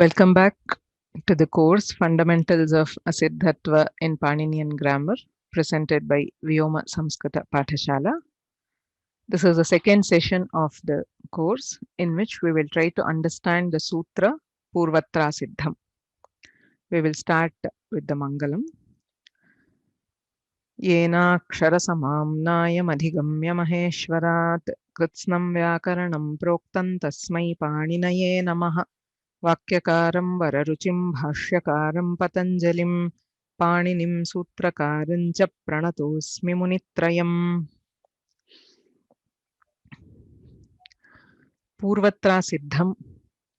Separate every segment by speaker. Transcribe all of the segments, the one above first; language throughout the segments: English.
Speaker 1: Welcome back to the course Fundamentals of Asiddhatva in Paninian Grammar, presented by Vyoma Samskrita Pathashala. This is the second session of the course in which we will try to understand the Sutra Purvatra Siddham. We will start with the Mangalam. येनाक्षरसमाम्नायमधिगम्य महेश्वरात् कृत्स्नं व्याकरणं प्रोक्तं तस्मै पाणिनये नमः. वाक्यकारं वररुचिं भाष्यकारं पतञ्जलिं पाणिनिं सूत्रकारं च प्रणतोऽस्मि मुनित्रयम्. Purvatra Siddham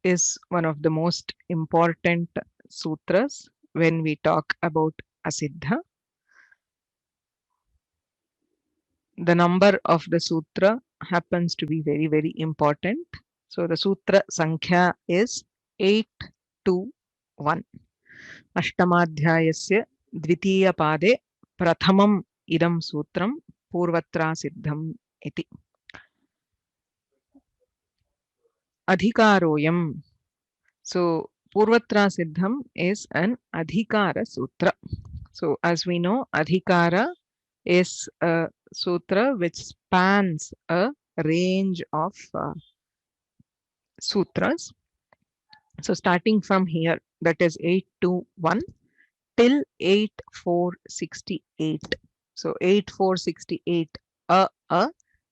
Speaker 1: is one of the most important sutras when we talk about Asiddha. The number of the sutra happens to be very, very important. So the sutra Sankhya is 821. Ashtamadhyayasya Dvitiya Pade Prathamam Idam Sutram Purvatra Siddham iti. Adhikaroyam. So Purvatra Siddham is an Adhikara Sutra. So as we know, Adhikara is a sutra which spans a range of sutras. So starting from here, that is 821 till 8468. So 8468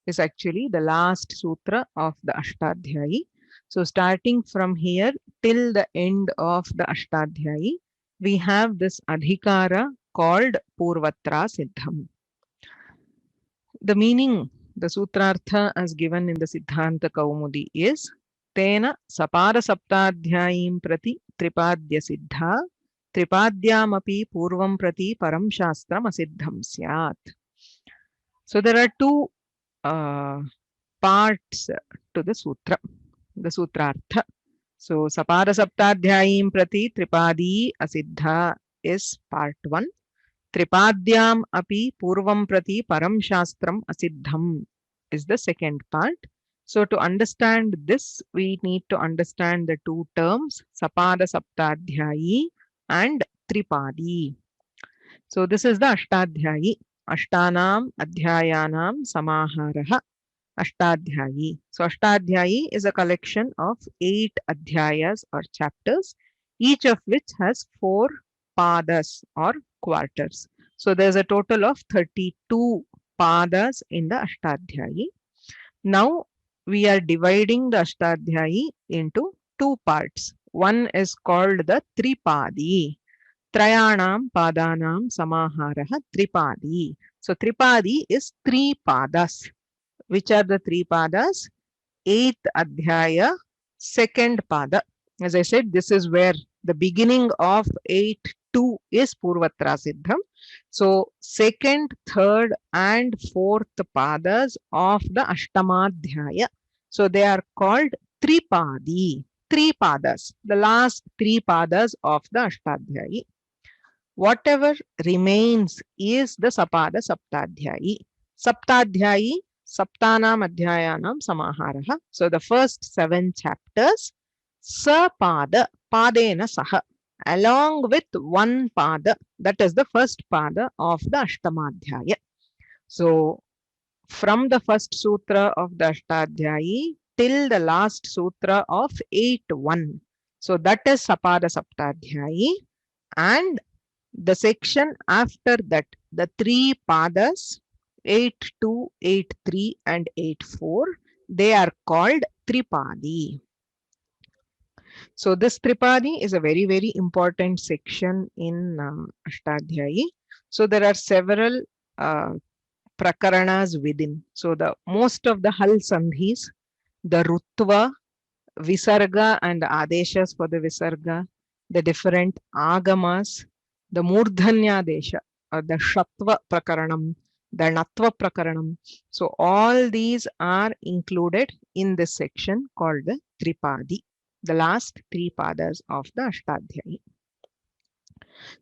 Speaker 1: is actually the last sutra of the Ashtadhyayi. So starting from here till the end of the Ashtadhyayi, we have this Adhikara called Purvatra Siddham. The meaning, the Sutrartha as given in the Siddhanta Kaumudi is Tena Sapara Saptadhyayim Prati Tripadya Siddha Tripadyamapi Purvam Prati Param Shastram Asiddham Syat. So there are two parts to the sutra, the Sutrartha. So Sapara Saptadhyayim Prati Tripadi Asiddha is part 1. Tripadyam api purvam prati param shastram asiddham is the second part. So to understand this, we need to understand the two terms, Sapada Saptadhyayi and Tripadi. So this is the Ashtadhyayi. Ashtanam Adhyayanam Samaharaha Ashtadhyayi. So Ashtadhyayi is a collection of 8 Adhyayas or chapters, each of which has 4 padas or quarters. So there's a total of 32 padas in the Ashtadhyayi. Now we are dividing the Ashtadhyayi into 2 parts. One is called the Tripadi. Trayanam Padanam Samaharaha Tripadi. So Tripadi is 3 padas. Which are the 3 padas? 8th Adhyaya, 2nd pada. As I said, this is where the beginning of 8.2 is Purvatra Siddham. So 2nd, 3rd and 4th padas of the Ashtamadhyaya. So they are called Tripadi. 3 padas, the last 3 padas of the Ashtadhyayi. Whatever remains is the Sapada Saptadhyayi. Saptadhyayi, Saptanam Adhyayanam Samaharaha. So the first 7 chapters, Sapada, Padena Saha, along with 1 pada, that is the first pada of the Ashtamadhyaya. So from the first sutra of the Ashtadhyayi till the last sutra of 8.1. So that is Sapada Saptadhyayi, and the section after that, the 3 padas, 8.2, 8.3 and 8.4, they are called Tripadi. So this Tripadi is a very, very important section in Ashtadhyayi. So there are several prakaranas within. So the most of the Hal Sandhis, the Rutva, Visarga and Adeshas for the Visarga, the different Agamas, the Murdhanya Desha or the Shatva Prakaranam, the Natva Prakaranam. So all these are included in this section called the Tripadi, the last 3 padas of the Ashtadhyayi.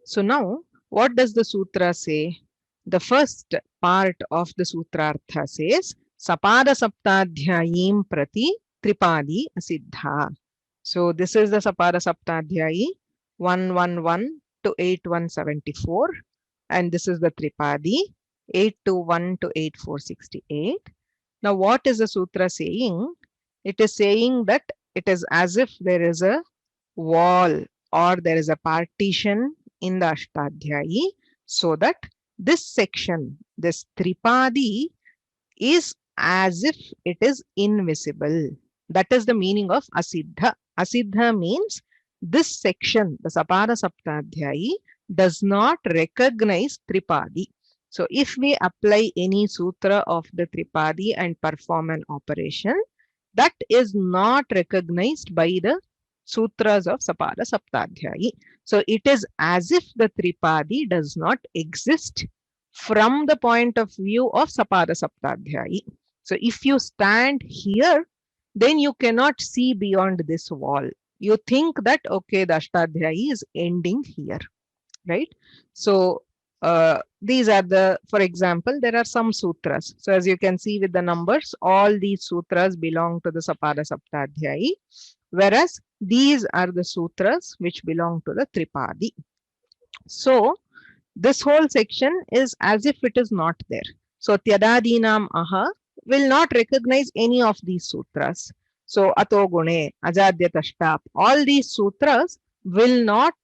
Speaker 1: So now what does the sutra say? The first part of the Sutrartha says Sapada Saptadhyayim Prati Tripadi Asiddha. So this is the Sapara Saptadhyayi 111 to 8174, and this is the Tripadi 821 to 8468. Now what is the sutra saying? It is saying that it is as if there is a wall or there is a partition in the Ashtadhyayi, so that this section, this Tripadi, is as if it is invisible. That is the meaning of Asiddha. Asiddha means this section, the Sapara Saptadhyayi, does not recognize Tripadi. So if we apply any sutra of the Tripadi and perform an operation, that is not recognized by the sutras of Sapara Saptadhyayi. So it is as if the Tripadi does not exist from the point of view of Sapara Saptadhyayi. So if you stand here, then you cannot see beyond this wall. You think that, okay, the Ashtadhyayi is ending here, right? So these are the, for example, there are some sutras. So as you can see with the numbers, all these sutras belong to the Sapara Saptadhyayi, whereas these are the sutras which belong to the Tripadi. So this whole section is as if it is not there. So Tyadadinam Aha will not recognize any of these sutras. So Ato Gune, Ajadyatashta, all these sutras will not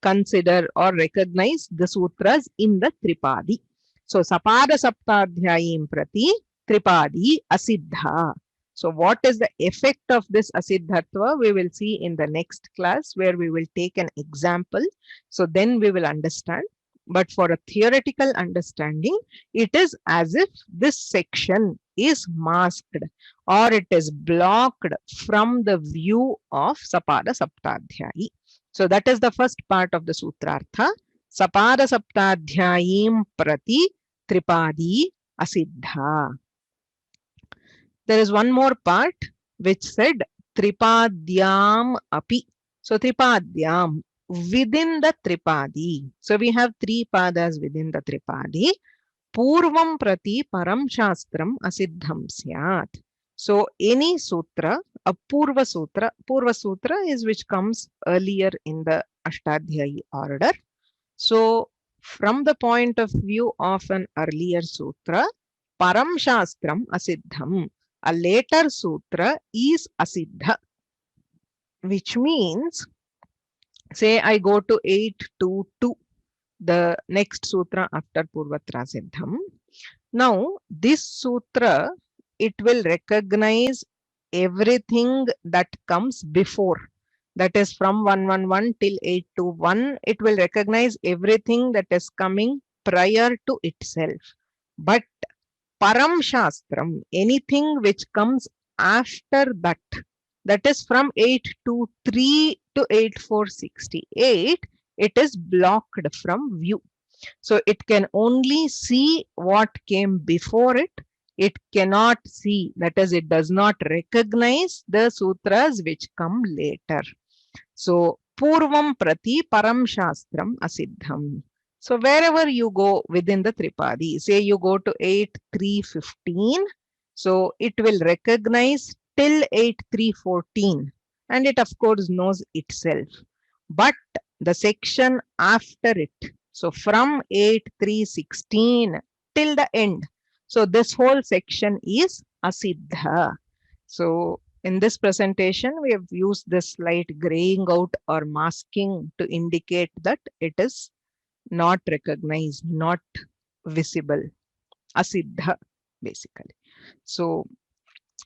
Speaker 1: consider or recognize the sutras in the Tripadi. So Sapada Saptadhyayim Prati Tripadi Asiddha. So what is the effect of this Asiddhatva? We will see in the next class, where we will take an example. So then we will understand. But for a theoretical understanding, it is as if this section is masked or it is blocked from the view of Sapada Saptadhyayi. So that is the first part of the Sutrartha. Sapada Saptadhyayim Prati Tripadi Asiddha. There is one more part which said Tripadyam Api. So Tripadyam, within the Tripadi. So we have three padas within the Tripadi. Purvam Prati Param Shastram Asiddham Syat. So any sutra, a Purva Sutra is which comes earlier in the Ashtadhyayi order. So from the point of view of an earlier sutra, Param Shastram Asiddham, a later sutra is Asiddha, which means, say I go to 822, the next sutra after Purvatra Siddham. Now this sutra, it will recognize everything that comes before. That is from 111 till 821. It will recognize everything that is coming prior to itself. But Param Shastram, anything which comes after that, that is from 823 to 8468, it is blocked from view. So it can only see what came before it. It cannot see, that is, it does not recognize the sutras which come later. So Purvam Prati Param Shastram Asiddham. So wherever you go within the Tripadi, say you go to 8.3.15, so it will recognize till 8.3.14, and it of course knows itself. But the section after it, so from 8.3.16 till the end, so this whole section is Asiddha. So in this presentation, we have used this slight graying out or masking to indicate that it is not recognized, not visible, Asiddha basically. So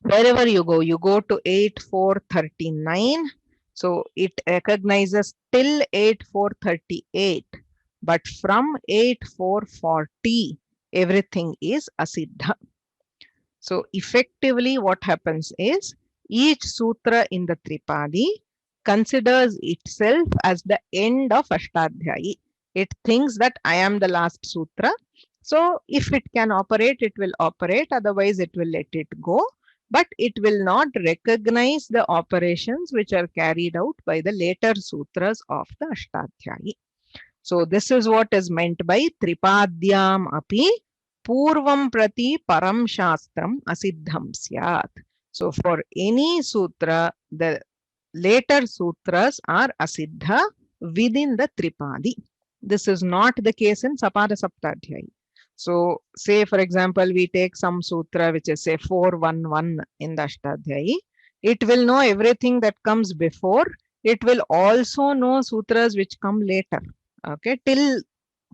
Speaker 1: wherever you go to 8.4.39. So it recognizes till 8.4.38, but from 8.4.40, everything is Asiddha. So effectively what happens is, each sutra in the Tripadi considers itself as the end of Ashtadhyayi. It thinks that I am the last sutra. So if it can operate, it will operate. Otherwise, it will let it go. But it will not recognize the operations which are carried out by the later sutras of the Ashtadhyayi. So this is what is meant by Tripadyam Api Purvam Prati Param Shastram Asiddham Syat. So for any sutra, the later sutras are asiddha within the Tripadi. This is not the case in Sapada Saptadhyayi. So, say for example, we take some sutra which is say 411 in the Ashtadhyayi. It will know everything that comes before. It will also know sutras which come later. Okay, till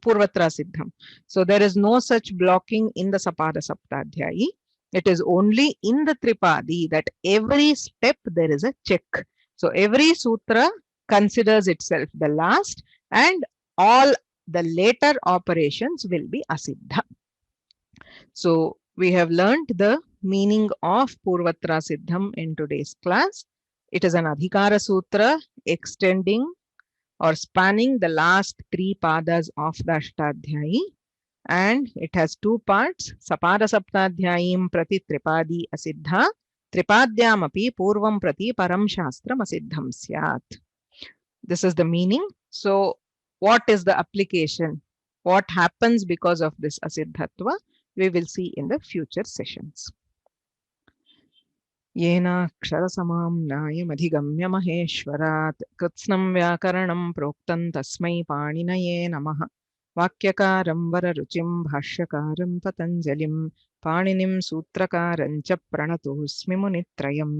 Speaker 1: Purvatra Siddham. So there is no such blocking in the Sapada Saptadhyayi. It is only in the Tripadi that every step there is a check. So every sutra considers itself the last, and all the later operations will be asiddha. So we have learned the meaning of Purvatra Siddham in today's class. It is an Adhikara Sutra extending or spanning the last 3 padas of the Ashtadhyayi, and it has 2 parts. Sapada Saptadhyayim prati Tripadi asiddha, Tripadyam api purvam prati param shastram asiddham syat. This is the meaning. So what is the application? What happens because of this asiddhatva? We will see in the future sessions. येनाक्षरसमाम्नायमधिगम्य महेश्वरात् कृत्स्नं व्याकरणं प्रोक्तं तस्मै पाणिनये नमः। वाक्यकारं वररुचिं भाष्यकारं पतञ्जलिं पाणिनिं सूत्रकारं च प्रणतोऽस्मि मुनित्रयम्।